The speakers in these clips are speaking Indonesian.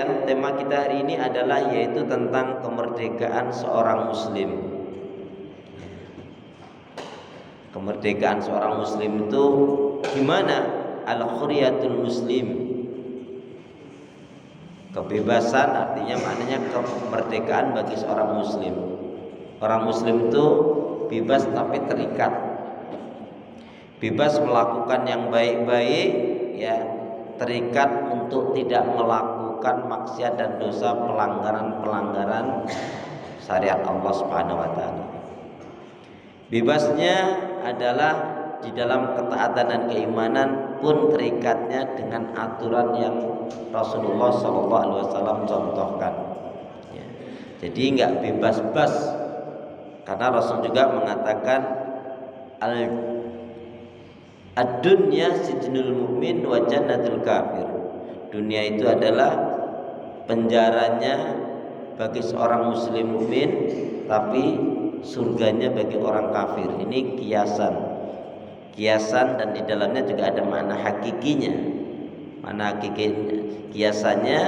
sekalian, tema kita hari ini adalah yaitu tentang kemerdekaan seorang muslim. Kemerdekaan seorang muslim itu gimana? Al-khuriyatul muslim. Kebebasan artinya maknanya kemerdekaan bagi seorang muslim. Orang muslim itu bebas tapi terikat. Bebas melakukan yang baik-baik, ya, terikat untuk tidak melakukan maksiat dan dosa, pelanggaran syariat Allah Subhanahu wa taala. Bebasnya adalah di dalam ketaatan dan keimanan pun terikatnya dengan aturan yang Rasulullah SAW contohkan. Ya. Jadi enggak bebas-bebas, karena Rasul juga mengatakan ad-dunya sijnul mu'min wa jannatul kafir. Dunia itu adalah penjaranya bagi seorang muslim mukmin, tapi surganya bagi orang kafir. Ini kiasan dan di dalamnya juga ada makna hakikinya. Makna hakikinya, kiasannya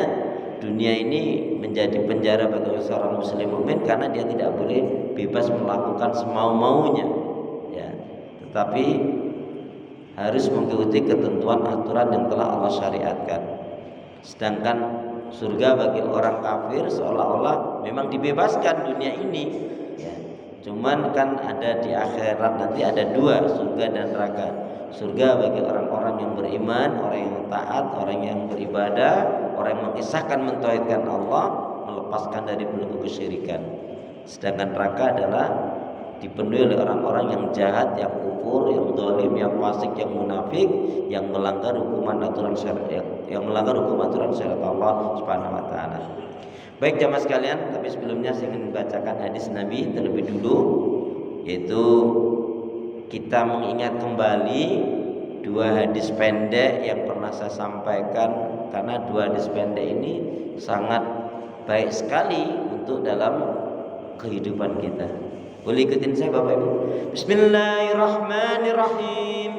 dunia ini menjadi penjara bagi seorang muslim mukmin karena dia tidak boleh bebas melakukan semau-maunya, ya, tetapi harus mengikuti ketentuan aturan yang telah Allah syariatkan. Sedangkan surga bagi orang kafir seolah-olah memang dibebaskan dunia ini, ya. Cuman kan ada di akhirat nanti ada dua, surga dan neraka. Surga bagi orang-orang yang beriman, orang yang taat, orang yang beribadah, orang yang mengisahkan, mentauhidkan Allah, melepaskan dari belenggu kesyirikan. Sedangkan neraka adalah dipenuhi oleh orang-orang yang jahat, yang kufur, yang zalim, yang fasik, yang munafik, yang melanggar hukuman aturan syariat, Allah Subhanahu wa taala. Baik jamaah sekalian, tapi sebelumnya saya ingin membacakan hadis Nabi terlebih dulu, yaitu kita mengingat kembali dua hadis pendek yang pernah saya sampaikan, karena dua hadis pendek ini sangat baik sekali untuk dalam kehidupan kita. Boleh ikutin saya Bapak Ibu. Bismillahirrahmanirrahim.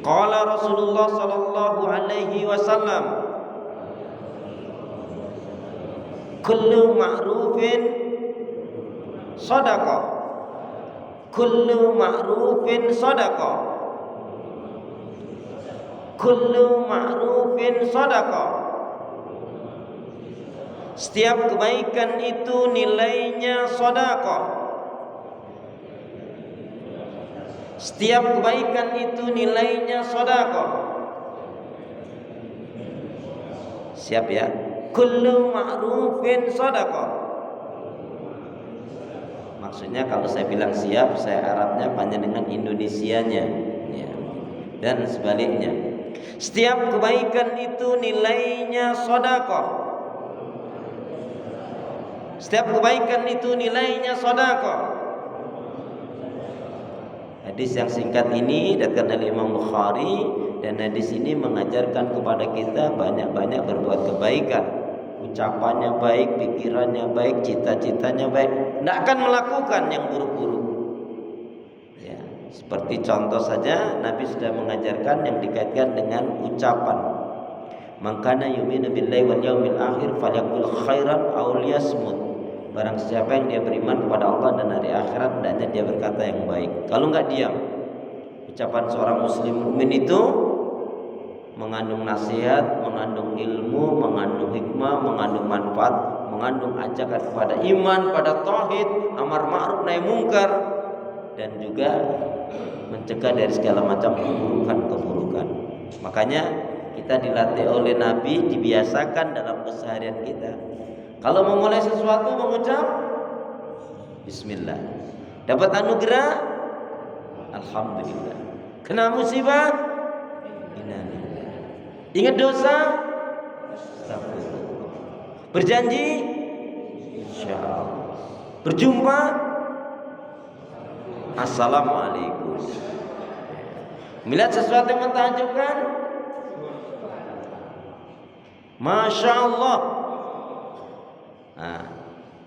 Qala Rasulullah sallallahu alaihi wasallam, kullu ma'rufin shadaqah. Kullu ma'rufin shadaqah. Kullu ma'rufin shadaqah. Setiap kebaikan itu nilainya sedekah. Setiap kebaikan itu nilainya sedekah. Siap ya? Kullu ma'rufin sedekah. Maksudnya kalau saya bilang siap, saya Arabnya panjang dengan Indonesianya, ya. Dan sebaliknya. Setiap kebaikan itu nilainya sedekah. Setiap kebaikan itu nilainya sedekah. Hadis yang singkat ini datang dari Imam Bukhari, dan hadis ini mengajarkan kepada kita banyak-banyak berbuat kebaikan. Ucapannya baik, pikirannya baik, cita-citanya baik, tidak akan melakukan yang buruk-buruk. Ya, seperti contoh saja Nabi sudah mengajarkan yang dikaitkan dengan ucapan. Man kana yu'minu billahi wal yaumil akhir falyaqul khairan aw liyasmut. Barang siapa yang dia beriman kepada Allah dan hari akhirat, hendaknya dia berkata yang baik. Kalau enggak diam. Ucapan seorang muslim mukmin itu mengandung nasihat, mengandung ilmu, mengandung hikmah, mengandung manfaat, mengandung ajakan kepada iman, pada tauhid, amar ma'ruf nahi mungkar, dan juga mencegah dari segala macam keburukan-keburukan. Makanya kita dilatih oleh Nabi, dibiasakan dalam keseharian kita. Kalau memulai sesuatu mengucap Bismillah. Dapat anugerah, Alhamdulillah. Kena musibah, innalillah. Ingat dosa, astagfirullah. Berjanji, insyaallah. Berjumpa, assalamualaikum. Melihat sesuatu yang mentakjubkan, Masya Allah. Nah,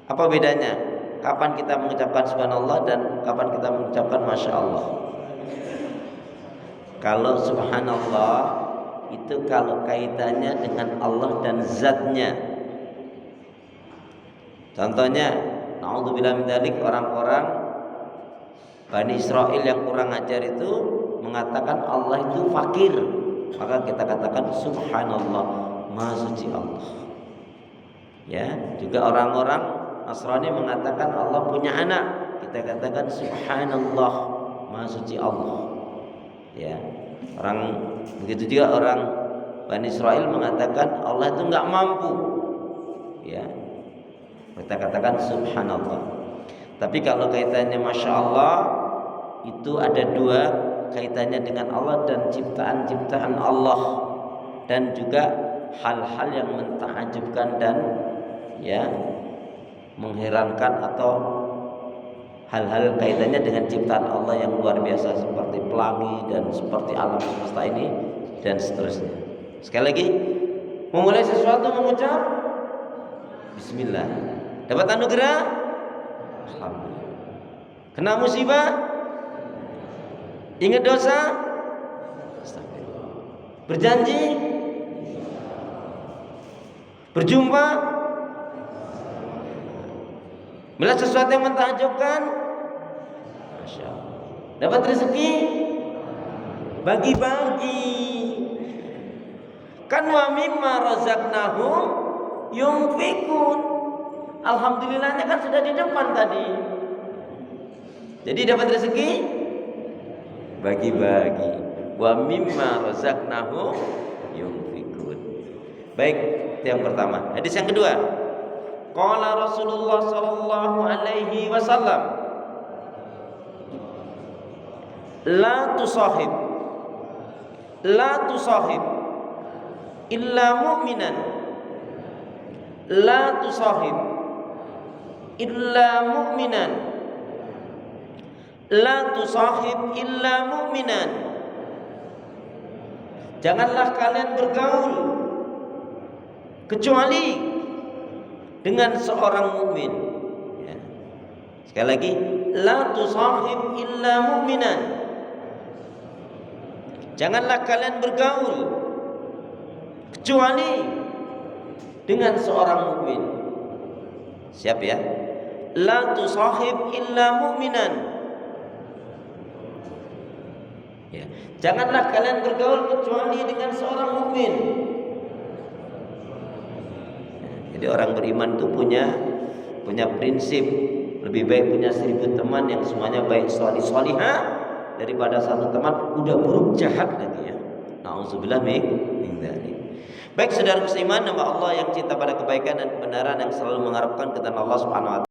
apa bedanya? Kapan kita mengucapkan subhanallah dan kapan kita mengucapkan Masya Allah? Kalau subhanallah itu kalau kaitannya dengan Allah dan zatnya. Contohnya, naudzubillah min dzalik, orang-orang Bani Israel yang kurang ajar itu mengatakan Allah itu fakir. Maka kita katakan subhanallah, maha suci Allah. Ya, juga orang-orang Nasrani mengatakan Allah punya anak. Kita katakan subhanallah, maha suci Allah. Ya. Begitu juga orang Bani Israel mengatakan Allah itu enggak mampu. Ya. Kita katakan subhanallah. Tapi kalau kaitannya masya Allah, itu ada dua, kaitannya dengan Allah dan ciptaan-ciptaan Allah, dan juga hal-hal yang mentakjubkan dan ya mengherankan, atau hal-hal kaitannya dengan ciptaan Allah yang luar biasa seperti pelangi dan seperti alam semesta ini dan seterusnya. Sekali lagi, memulai sesuatu mengucap bismillah. Dapat anugerah, alhamdulillah. Kena musibah, ingat dosa, astagfirullah. Berjanji, berjumpa, melihat sesuatu yang mentakjubkan, masya Allah. Dapat rezeki, bagi-bagi. Kan wa mimma razaqnahum yunfikun. Alhamdulillahnya kan sudah di depan tadi. Jadi dapat rezeki, bagi-bagi. Wa mimma razaqnahum yunfikun. Baik, itu yang pertama. Hadis yang kedua. Qala Rasulullah sallallahu alaihi wasallam, la tusahib illa mu'minan, la tusahib illa mu'minan, la tusahib illa mu'minan. Janganlah kalian bergaul kecuali dengan seorang mukmin. Ya. Sekali lagi, la tusahib illa mu'minan. Janganlah kalian bergaul kecuali dengan seorang mukmin. Siap ya? La tusahib illa mu'minan. Ya. Janganlah kalian bergaul kecuali dengan seorang mukmin. Jadi orang beriman itu punya prinsip, lebih baik punya 1000 teman yang semuanya baik salihah daripada satu teman udah buruk jahat lagi ya. Nauzubillah min dzalik. Baik saudara seiman, nama Allah yang cinta pada kebaikan dan kebenaran, yang selalu mengharapkan kepada Allah Subhanahu wa taala.